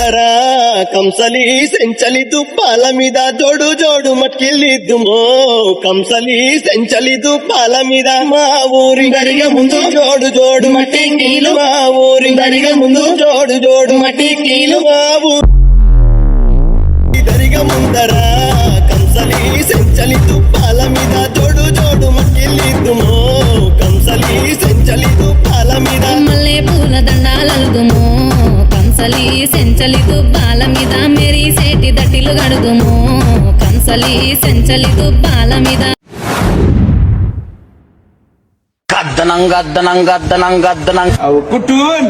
ముందరా కంసలి సెంచలి దుబ్బాల మీద జోడు జోడు మట్కిల్లిద్దుమో కంసలి సెంచలి దుబ్బాల మీద మా ఊరి గరిగ ముందు జోడు జోడు మట్టి కీలు మా ఊరి గరిగ ముందు జోడు జోడు మట్టి కీలు మా ఊరి గరిగ ముందరా కంసలి సెంచలి దుబ్బాల మీద జోడు జోడు మట్కిల్లిద్దుమో కంసలి సెంచలి దుబ్బాల మీద మల్లె పూల దండాలలుగుమో కంసలి సెంచలి దుబ్బాల మీద మెరిసేటి దట్టిలు గడుగుమో కంసలి సెంచలి దుబ్బాల మీద గద్దనం గద్దనం గద్దనం గద్దనం కుట్టూన్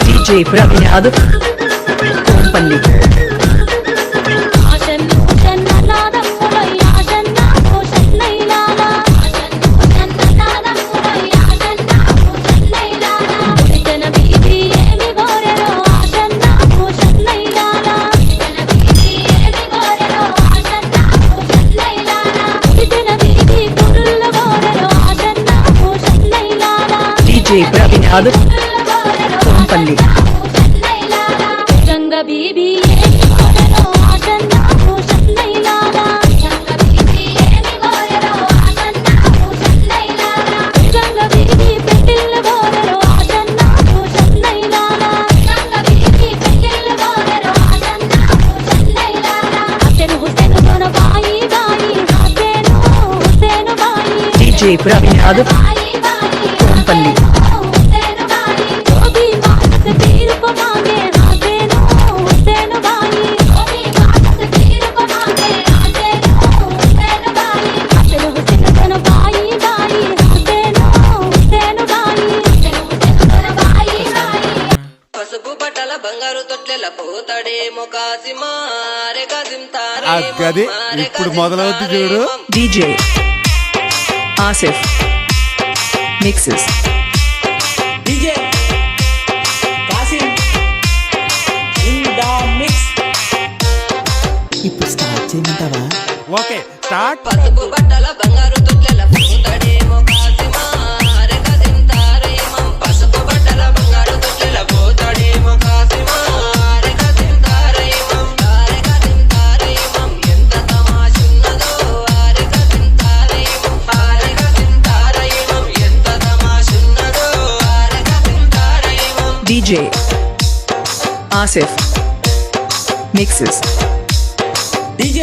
DJ Pravin Yadav, Kompalli. DJ Pravin Yadav, Kompalli. DJ Pravin Yadav, Kompalli. పసుపు బట్టల బంగారు తొట్లెల పోతాడేమో కాసిమారే కదింతారే అగ్గది ఇప్పుడు మొదలవుద్ది చూడు. DJ Asif mixes. DJ Kasim in the mix. ఇప్పుడు స్టార్ట్ చేయమంటావా? Okay start. పసుపు బట్టల బంగారు తొట్లెల పోతాడేమో కాసిమారే కదింతారేమో పసుపు బట్టల బంగారు తొట్లెల పోతాడేమో కాసిమారే కదింతారేమో ఆరే కదింతారేమో ఎంత తమాషున్నదో ఆరే కదింతారేమో ఆరే కదింతారేమో ఎంత తమాషున్నదో ఆరే కదింతారేమో DJ Asif mixes. DJ